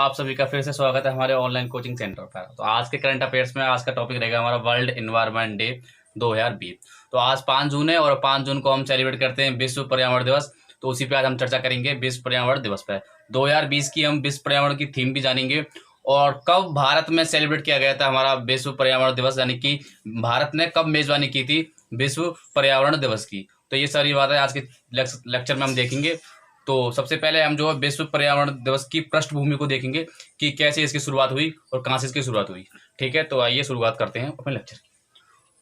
आप सभी का फिर से स्वागत है हमारे ऑनलाइन कोचिंग सेंटर पर। तो आज के करंट अफेयर्स में आज का टॉपिक रहेगा हमारा वर्ल्ड एनवायरनमेंट डे 2020। तो आज 5 जून है और 5 जून को हम सेलिब्रेट करते हैं विश्व पर्यावरण दिवस। तो उसी पे आज हम चर्चा करेंगे विश्व पर्यावरण दिवस पे। 2020 की हम विश्व पर्यावरण की थीम भी जानेंगे और कब भारत में सेलिब्रेट किया गया था हमारा विश्व पर्यावरण दिवस, यानी कि भारत ने कब मेजबानी की थी विश्व पर्यावरण दिवस की। तो ये सारी बातें आज के लेक्चर में हम देखेंगे। तो सबसे पहले हम जो है विश्व पर्यावरण दिवस की पृष्ठभूमि को देखेंगे कि कैसे इसकी शुरुआत हुई और कहाँ से इसकी शुरुआत हुई। ठीक है, तो आइए शुरुआत करते हैं अपने लेक्चर की।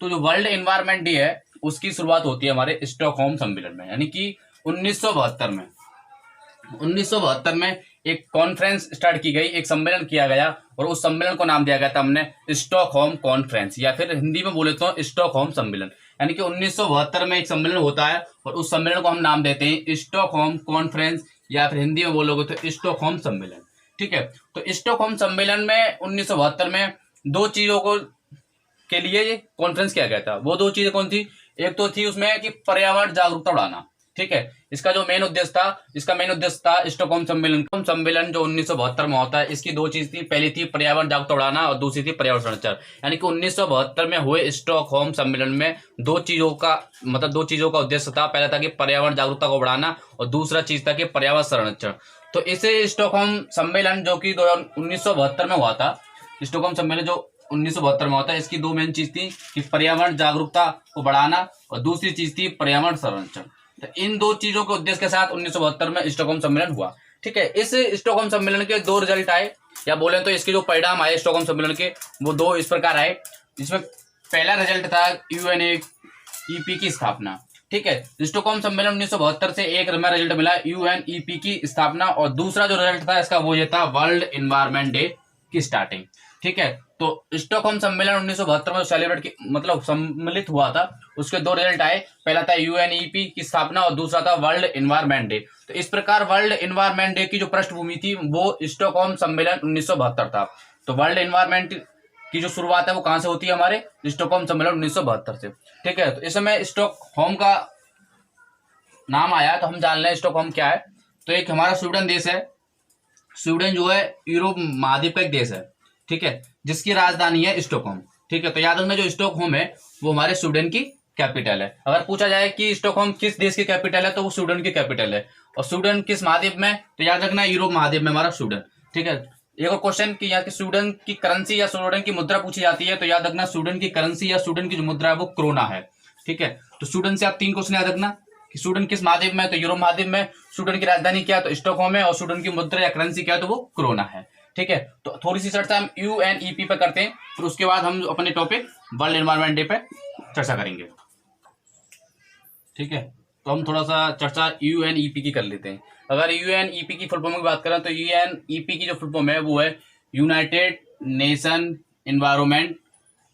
तो जो वर्ल्ड एनवायरनमेंट डे है उसकी शुरुआत होती है हमारे स्टॉकहोम सम्मेलन में, यानी कि 1972 में एक कॉन्फ्रेंस स्टार्ट की गई, एक सम्मेलन किया गया और उस सम्मेलन को नाम दिया गया था हमने स्टॉकहोम कॉन्फ्रेंस, या फिर हिंदी में बोले तो स्टॉकहोम सम्मेलन। यानी कि 1972 में एक सम्मेलन होता है और उस सम्मेलन को हम नाम देते हैं स्टॉकहोम कॉन्फ्रेंस, या फिर हिंदी में बोलोगे तो स्टॉकहोम सम्मेलन। ठीक है, तो स्टॉकहोम सम्मेलन में 1972 में दो चीजों को के लिए ये कॉन्फ्रेंस किया गया था। वो दो चीजें कौन थी? एक तो थी उसमें कि पर्यावरण जागरूकता बढ़ाना। ठीक है, इसका जो मेन उद्देश्य था स्टॉकहोम सम्मेलन जो 1972 में होता है, इसकी दो चीज थी। पहली थी पर्यावरण जागरूकता बढ़ाना और दूसरी थी पर्यावरण संरक्षण। यानी कि 1972 में हुए स्टॉकहोम सम्मेलन में दो चीजों का उद्देश्य था। पहला था कि पर्यावरण जागरूकता को बढ़ाना और दूसरा चीज था कि पर्यावरण संरक्षण। तो इसे स्टॉकहोम सम्मेलन जो कि 1972 में हुआ था, स्टॉकहोम सम्मेलन जो 1972 में होता है, इसकी दो मेन चीज थी कि पर्यावरण जागरूकता को बढ़ाना और दूसरी चीज थी पर्यावरण संरक्षण। तो इन दो चीजों के उद्देश्य के साथ 1972 में स्टॉकहोम सम्मेलन हुआ। ठीक है, इस स्टॉकहोम सम्मेलन के दो रिजल्ट आए, या बोले तो इसके जो परिणाम आए स्टॉकहोम सम्मेलन के, वो दो इस प्रकार आए। जिसमें पहला रिजल्ट था यूएनईपी की स्थापना। ठीक है, स्टॉकहोम सम्मेलन 1972 से एक रिजल्ट मिला यूएनईपी की स्थापना, और दूसरा जो रिजल्ट था इसका वो ये था वर्ल्ड एनवायरनमेंट डे की स्टार्टिंग। ठीक है, तो स्टॉकहोम सम्मेलन 1972 में सेलिब्रेट सम्मिलित हुआ था, उसके दो रिजल्ट आए। पहला था यूएनईपी की स्थापना और दूसरा था वर्ल्ड एनवायरनमेंट डे। तो इस प्रकार वर्ल्ड एनवायरनमेंट डे की जो पृष्ठभूमि थी वो स्टॉकहोम सम्मेलन 1972 था। तो वर्ल्ड एनवायरनमेंट की जो शुरुआत है वो कहां से होती है? हमारे स्टॉकहोम सम्मेलन 1972 से। ठीक है, तो इस समय स्टॉकहोम का नाम आया तो हम जान लें स्टॉकहोम क्या है। तो एक हमारा स्वीडन देश है। स्वीडन जो है यूरोप महाद्वीप का एक देश है। ठीक है, जिसकी राजधानी है स्टॉकहोम। ठीक है, तो याद रखना जो स्टॉकहोम है वो हमारे स्वीडन की कैपिटल है। अगर पूछा जाए कि स्टॉकहोम किस देश की कैपिटल है तो वो स्वीडन की कैपिटल है। और स्वीडन किस महाद्वीप में? तो याद रखना यूरोप महाद्वीप में हमारा स्वीडन। ठीक है, एक और क्वेश्चन कि यहाँ की स्वीडन की करेंसी या स्वीडन की मुद्रा पूछी जाती है, तो याद रखना स्वीडन की करेंसी या स्वीडन की जो मुद्रा है वो क्रोना है। ठीक है, तो स्वीडन से आप 3 क्वेश्चन याद रखना कि स्वीडन किस महाद्वीप में? तो यूरोप महाद्वीप में। स्वीडन की राजधानी क्या है? तो स्टॉकहोम है। और स्वीडन की मुद्रा या करेंसी क्या है? तो वो क्रोना है। ठीक है, तो थोड़ी सी चर्चा हम यूएनईपी पे करते हैं, फिर उसके बाद हम अपने टॉपिक वर्ल्ड एनवायरनमेंट डे पे चर्चा करेंगे। ठीक है, तो हम थोड़ा सा चर्चा यूएनईपी की कर लेते हैं। अगर यूएनईपी की फुल फॉर्म की बात करें तो यूएनईपी की जो फुल फॉर्म है वो है यूनाइटेड नेशन एनवायरनमेंट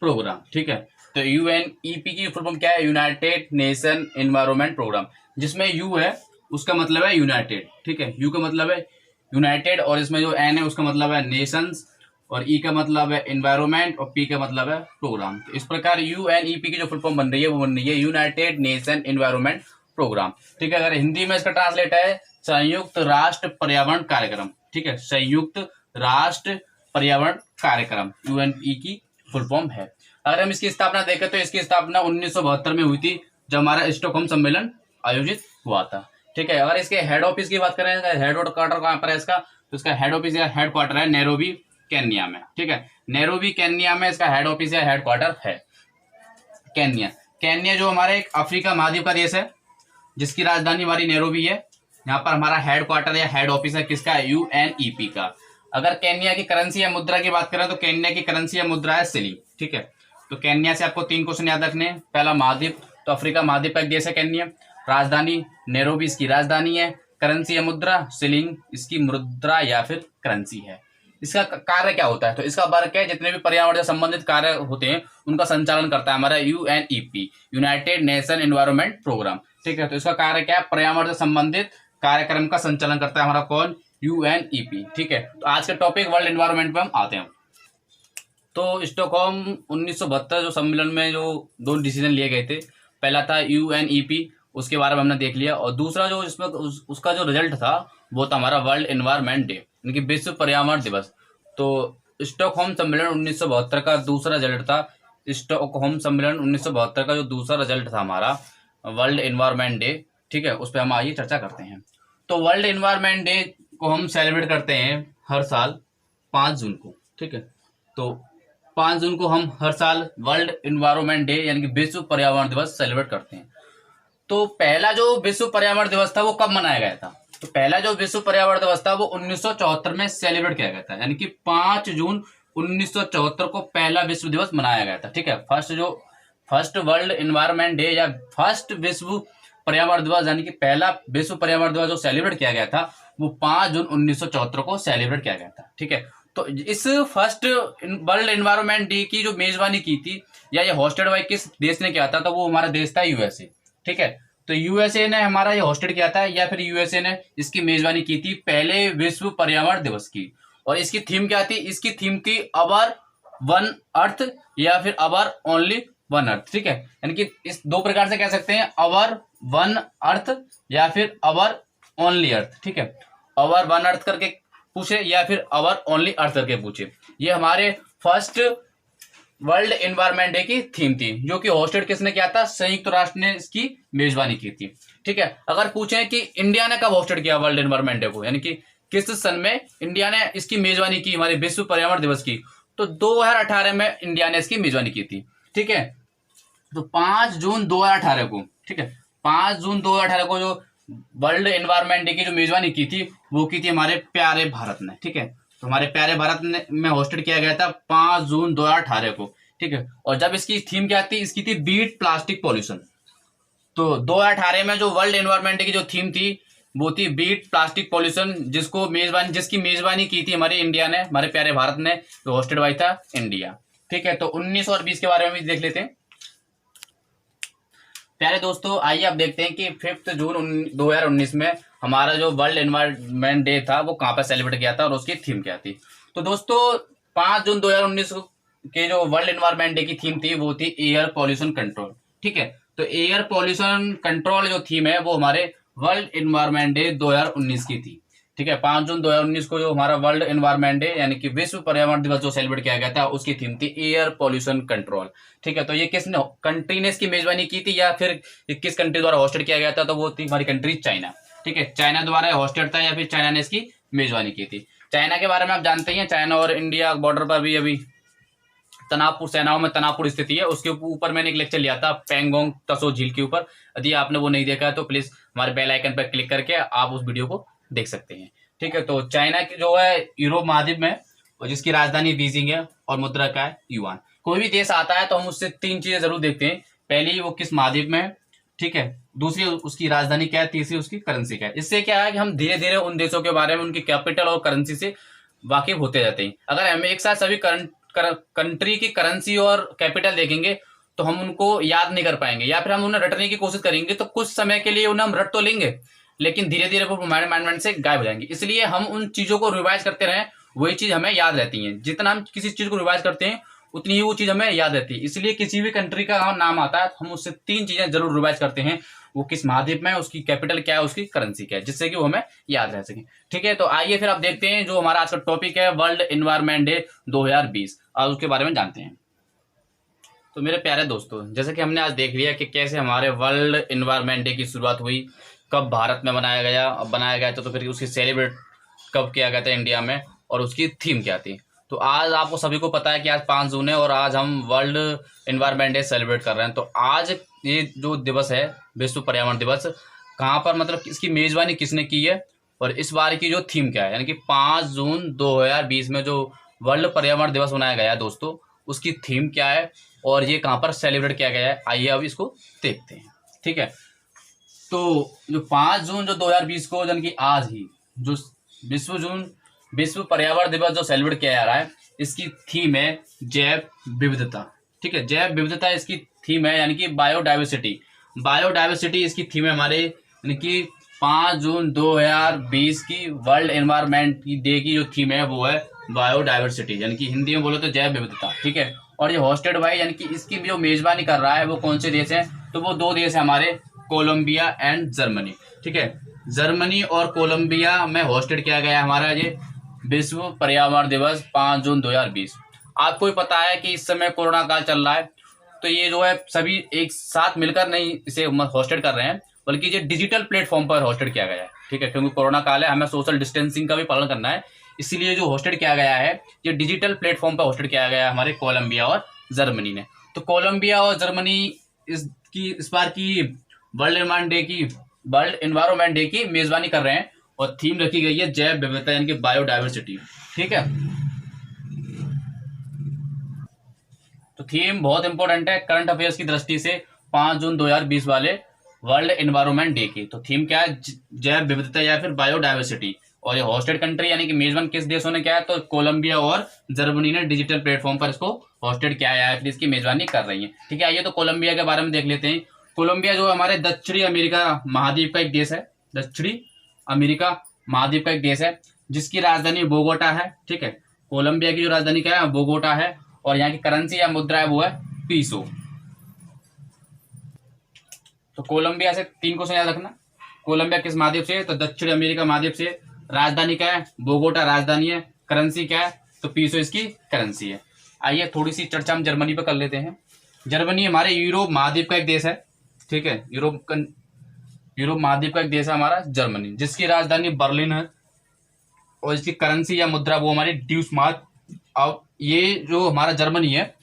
प्रोग्राम। ठीक है, तो यूएनईपी की फुल फॉर्म क्या है? यूनाइटेड नेशन एनवायरनमेंट प्रोग्राम, जिसमें यू है उसका मतलब है यूनाइटेड। ठीक है, यू का मतलब है यूनाइटेड और इसमें जो एन है उसका मतलब है नेशंस, और ई का मतलब है एनवायरनमेंट, और पी का मतलब है प्रोग्राम। तो इस प्रकार यूएनईपी की जो फुल फॉर्म बन रही है वो बन रही है यूनाइटेड नेशन एनवायरनमेंट प्रोग्राम। ठीक है, अगर हिंदी में इसका ट्रांसलेट है संयुक्त राष्ट्र पर्यावरण कार्यक्रम। ठीक है, संयुक्त राष्ट्र पर्यावरण कार्यक्रम यूएनई की फुल फॉर्म है। अगर हम इसकी स्थापना देखें तो इसकी स्थापना 1972 में हुई थी, जब हमारा स्टॉकहोम सम्मेलन आयोजित हुआ था। ठीक है, अगर इसके हेड ऑफिस की बात करें, हेड क्वार्टर कहाँ पर है इसका? तो इसका हेड ऑफिस या हेड क्वार्टर है नैरोबी केन्या में। ठीक है, नैरोबी केन्या में इसका हेड ऑफिस या हेड क्वार्टर है। केन्या जो हमारे एक अफ्रीका महाद्वीप का देश है, जिसकी राजधानी हमारी नैरोबी है। यहाँ पर हमारा हेड क्वार्टर या हेड ऑफिस है किसका? यूएनईपी का। अगर केन्या की करेंसी या मुद्रा की बात करें तो केन्या की करेंसी या मुद्रा है शिलिंग। ठीक है, तो केन्या से आपको 3 क्वेश्चन याद रखने हैं। पहला महाद्वीप, तो अफ्रीका महाद्वीप का एक देश है केन्या। राजधानी नैरोबी इसकी राजधानी है। करेंसी या मुद्रा शिलिंग इसकी मुद्रा या फिर करेंसी है। इसका कार्य क्या होता है? तो इसका वर्क है जितने भी पर्यावरण से संबंधित कार्य होते हैं उनका संचालन करता है हमारा UNEP, United Nation Environment Programme. ठीक है, तो इसका कार्य क्या है? पर्यावरण से संबंधित कार्यक्रम का संचालन करता है हमारा कौन? यूएनईपी। ठीक है, तो आज के टॉपिक वर्ल्ड एनवायरनमेंट पे हम आते हैं। तो स्टॉकहोम 1972 जो सम्मेलन में जो 2 डिसीजन लिए गए थे, पहला था यूएनईपी, उसके बारे में हमने देख लिया, और दूसरा जो इसमें उसका जो रिजल्ट था वो था हमारा वर्ल्ड एनवायरनमेंट डे, यानी कि विश्व पर्यावरण दिवस। तो स्टॉकहोम सम्मेलन 1972 का दूसरा रिजल्ट था। स्टॉकहोम सम्मेलन 1972 का जो दूसरा रिजल्ट था हमारा वर्ल्ड एनवायरनमेंट डे, ठीक है, उस पर हम आइए चर्चा करते हैं। तो वर्ल्ड एनवायरनमेंट डे को हम सेलिब्रेट करते हैं हर साल 5 जून को, ठीक है। तो 5 जून को हम हर साल वर्ल्ड एनवायरनमेंट डे यानी कि विश्व पर्यावरण दिवस सेलिब्रेट करते हैं। तो पहला जो विश्व पर्यावरण दिवस था वो कब मनाया गया था? तो पहला जो विश्व पर्यावरण दिवस था वो 1974 में सेलिब्रेट किया गया था, यानी कि 5 जून 1974 को पहला विश्व दिवस मनाया गया था, ठीक है। फर्स्ट वर्ल्ड एनवायरनमेंट डे या फर्स्ट विश्व पर्यावरण दिवस यानी कि पहला विश्व पर्यावरण दिवस जो सेलिब्रेट किया गया था वो 5 जून 1974 को सेलिब्रेट किया गया था, ठीक है। तो इस फर्स्ट वर्ल्ड एनवायरनमेंट डे की जो मेजबानी की थी या ये होस्टेड बाय किस देश ने किया था, तो वो हमारा देश था यूएसए, ठीक है। तो यूएसए ने हमारा ये होस्टेड किया था या फिर यूएसए ने इसकी मेजबानी की थी पहले विश्व पर्यावरण दिवस की। और इसकी थीम क्या थी? इसकी थीम थी अवर वन अर्थ या फिर अवर ओनली वन अर्थ, ठीक है। यानी कि इस दो प्रकार से कह सकते हैं, अवर वन अर्थ या फिर अवर ओनली अर्थ, ठीक है। अवर वन अर्थ करके पूछे या फिर अवर ओनली अर्थ करके पूछे, ये हमारे फर्स्ट वर्ल्ड एनवायरनमेंट डे की थीम थी, जो कि होस्टेड किसने किया था? संयुक्त राष्ट्र ने इसकी मेजबानी की थी, ठीक है। अगर पूछे कि इंडिया ने कब होस्टेड किया वर्ल्ड एनवायरनमेंट डे को, यानी कि किस सन में इंडिया ने इसकी मेजबानी की हमारे विश्व पर्यावरण दिवस की, तो 2018 में इंडिया ने इसकी मेजबानी की थी, ठीक है। तो 5 जून 2018 को, ठीक है, 5 जून 2018 को जो वर्ल्ड एनवायरनमेंट डे की जो मेजबानी की थी वो की थी हमारे प्यारे भारत ने, ठीक है। तो हमारे प्यारे भारत में होस्टेड किया गया था 5 जून 2018 को, ठीक है। और जब इसकी थीम क्या थी? इसकी थी बीट प्लास्टिक पॉल्यूशन। तो 2018 में जो वर्ल्ड एनवायरनमेंट डे की जो थीम थी वो थी बीट प्लास्टिक पॉल्यूशन, जिसकी मेजबानी की थी हमारे इंडिया ने, हमारे प्यारे भारत ने, जो होस्टेड बाई था इंडिया, ठीक है। तो 19 और 20 के बारे में भी देख लेते हैं। प्यारे दोस्तों, आइए आप देखते हैं कि 5 जून 2019 में हमारा जो वर्ल्ड एनवायरनमेंट डे था वो कहाँ पर सेलिब्रेट किया था और उसकी थीम क्या थी। तो दोस्तों 5 जून 2019 के जो वर्ल्ड एनवायरनमेंट डे की थीम थी वो थी एयर पॉल्यूशन कंट्रोल, ठीक है। तो एयर पॉल्यूशन कंट्रोल जो थीम है वो हमारे वर्ल्ड एनवायरनमेंट डे 2019 की थी, ठीक है। 5 जून 2019 को जो हमारा वर्ल्ड एनवायरनमेंट डे यानी कि विश्व पर्यावरण दिवस जो सेलिब्रेट किया गया था उसकी थीम थी एयर पॉल्यूशन कंट्रोल, ठीक है। तो ये किसने, कंट्री ने इसकी मेजबानी की थी या फिर किस कंट्री द्वारा होस्टेड किया गया था? तो वो थी हमारी कंट्री चाइना, ठीक है। चाइना द्वारा होस्टेड था या फिर चाइना ने इसकी मेजबानी की थी। चाइना के बारे में आप जानते ही हैं, चाइना और इंडिया बॉर्डर पर भी अभी तनावपुर, सेनाओं में तनावपुर स्थिति है। उसके ऊपर मैंने एक लेक्चर लिया था पेंगोंग तसो झील के ऊपर। यदि आपने वो नहीं देखा है तो प्लीज हमारे बेल आइकन पर क्लिक करके आप उस वीडियो को देख सकते हैं, ठीक है। तो चाइना की जो है यूरोप महाद्वीप में, और जिसकी राजधानी बीजिंग है और मुद्रा का है युआन। कोई भी देश आता है तो हम उससे 3 चीजें जरूर देखते हैं। पहली वो किस महाद्वीप में है, ठीक है। दूसरी उसकी राजधानी क्या है, तीसरी उसकी करेंसी क्या है। इससे क्या है कि हम धीरे धीरे उन देशों के बारे में, उनकी कैपिटल और करेंसी से वाकिफ होते जाते हैं। अगर हम एक साथ सभी कंट्री की करेंसी और कैपिटल देखेंगे तो हम उनको याद नहीं कर पाएंगे, या फिर हम उन्हें रटने की कोशिश करेंगे तो कुछ समय के लिए उन्हें हम रट तो लेंगे लेकिन धीरे धीरे वो हमारे माइंड से गायब हो जाएंगे। इसलिए हम उन चीजों को रिवाइज करते रहें, वही चीज हमें याद रहती है। जितना हम किसी चीज को रिवाइज करते हैं उतनी ही वो चीज हमें याद रहती है। इसलिए किसी भी कंट्री का नाम आता है हम उससे 3 चीजें जरूर रिवाइज करते हैं, वो किस महाद्वीप में है, उसकी कैपिटल क्या है, उसकी करेंसी क्या है, जिससे कि वो हमें याद रह सके, ठीक है। तो आइए फिर आप देखते हैं जो हमारा आज का टॉपिक है वर्ल्ड एनवायरनमेंट डे 2020, और उसके बारे में जानते हैं। तो मेरे प्यारे दोस्तों, जैसे कि हमने आज देख लिया कि कैसे हमारे वर्ल्ड एनवायरनमेंट डे की शुरुआत हुई, कब भारत में बनाया गया, अब बनाया गया तो फिर उसकी सेलिब्रेट कब किया गया था इंडिया में, और उसकी थीम क्या थी। तो आज आपको सभी को पता है कि आज 5 जून है और आज हम वर्ल्ड एनवायरनमेंट डे सेलिब्रेट कर रहे हैं। तो आज ये जो दिवस है विश्व पर्यावरण दिवस, कहाँ पर, मतलब इसकी मेजबानी किसने की है और इस बार की जो थीम क्या है, यानी कि 5 जून 2020 में जो वर्ल्ड पर्यावरण दिवस मनाया गया है दोस्तों, उसकी थीम क्या है और ये कहाँ पर सेलिब्रेट किया गया है, आइए अब इसको देखते हैं, ठीक है। तो जो 5 जून जो 2020 को, यानी कि आज ही जो विश्व पर्यावरण दिवस जो सेलिब्रेट किया जा रहा है, इसकी थीम है जैव विविधता, ठीक है। जैव विविधता इसकी थीम है, यानी कि बायोडाइवर्सिटी इसकी थीम है हमारे, यानी कि 5 जून 2020 की वर्ल्ड एनवायरनमेंट डे की जो थीम है वो है बायोडाइवर्सिटी, यानी कि हिंदी में बोलो तो जैव विविधता, ठीक है। और ये होस्टेड बाय, यानी कि इसकी जो मेजबानी कर रहा है वो कौन से देश है, तो वो 2 देश है हमारे, कोलंबिया एंड जर्मनी, ठीक है। जर्मनी और कोलंबिया में होस्टेड किया गया हमारा ये विश्व पर्यावरण दिवस 5 जून 2020। आपको भी पता है कि इस समय कोरोना काल चल रहा है, तो ये जो है सभी एक साथ मिलकर नहीं इसे होस्टेड कर रहे हैं, बल्कि ये डिजिटल प्लेटफॉर्म पर होस्टेड किया गया है। ठीक है, क्योंकि कोरोना काल है, हमें सोशल डिस्टेंसिंग का भी पालन करना है, इसीलिए जो होस्टेड किया गया है ये डिजिटल प्लेटफॉर्म पर होस्टेड किया गया है हमारे कोलंबिया और जर्मनी ने। तो कोलंबिया और जर्मनी इस बार की वर्ल्ड एनवायरनमेंट डे की मेजबानी कर रहे हैं, और थीम रखी गई है जैव विविधता यानी कि बायोडाइवर्सिटी। ठीक है, तो थीम बहुत इंपॉर्टेंट है करंट अफेयर्स की दृष्टि से 5 जून 2020 वाले वर्ल्ड एनवायरनमेंट डे की। तो थीम क्या है? जैव विविधता या फिर बायोडाइवर्सिटी। और ये होस्टेड कंट्री यानी कि मेजबान किस देशों ने क्या है? तो कोलंबिया और जर्मनी ने डिजिटल प्लेटफॉर्म पर इसको होस्टेड किया है, फिर इसकी मेजबानी कर रही है। ठीक है, आइए तो कोलंबिया के बारे में देख लेते हैं। कोलंबिया जो हमारे दक्षिणी अमेरिका महाद्वीप का एक देश है, दक्षिणी अमेरिका महाद्वीप का एक देश है, जिसकी राजधानी बोगोटा है। ठीक है, कोलंबिया की जो राजधानी क्या है? बोगोटा है, और यहाँ की करेंसी या मुद्रा है वो है पीसो। तो कोलंबिया से 3 क्वेश्चन याद रखना। कोलंबिया किस महाद्वीप से? तो दक्षिण अमेरिका महाद्वीप से। राजधानी क्या है? बोगोटा राजधानी है। करेंसी क्या है? तो पीसो इसकी करेंसी है। आइए थोड़ी सी चर्चा हम जर्मनी पे कर लेते हैं। जर्मनी हमारे यूरोप महाद्वीप का एक देश है। ठीक है, यूरोप महाद्वीप का एक देश है हमारा जर्मनी, जिसकी राजधानी बर्लिन है, और इसकी करेंसी या मुद्रा वो हमारी ड्यूस मार्क। अब ये जो हमारा जर्मनी है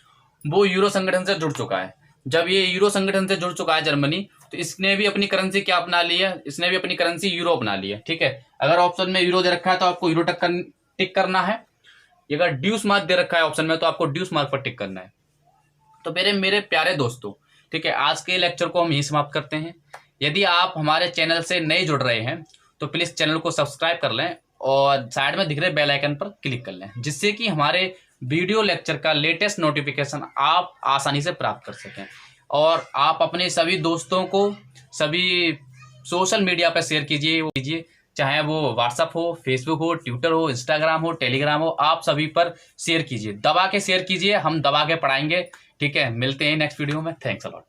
वो यूरो संगठन से जुड़ चुका है। जब ये यूरो संगठन से जुड़ चुका है जर्मनी, तो इसने भी अपनी करेंसी क्या अपना ली है? इसने भी अपनी करेंसी यूरो अपना ली है। ठीक है, अगर ऑप्शन में यूरो दे रखा है तो आपको यूरो टिक करना है, अगर ड्यूस मार्क दे रखा है ऑप्शन में तो आपको ड्यूस मार्क पर टिक करना है। तो मेरे प्यारे दोस्तों, ठीक है, आज के लेक्चर को हम यही समाप्त करते हैं। यदि आप हमारे चैनल से नए जुड़ रहे हैं तो प्लीज चैनल को सब्सक्राइब कर लें और साइड में दिख रहे बेल आइकन पर क्लिक कर लें, जिससे कि हमारे वीडियो लेक्चर का लेटेस्ट नोटिफिकेशन आप आसानी से प्राप्त कर सकें। और आप अपने सभी दोस्तों को सभी सोशल मीडिया पर शेयर कीजिए, चाहे वो व्हाट्सअप हो, फेसबुक हो, ट्विटर हो, इंस्टाग्राम हो, टेलीग्राम हो, आप सभी पर शेयर कीजिए, दबा के शेयर कीजिए, हम दबा के पढ़ाएंगे। ठीक है, मिलते हैं नेक्स्ट वीडियो में। Thanks a lot.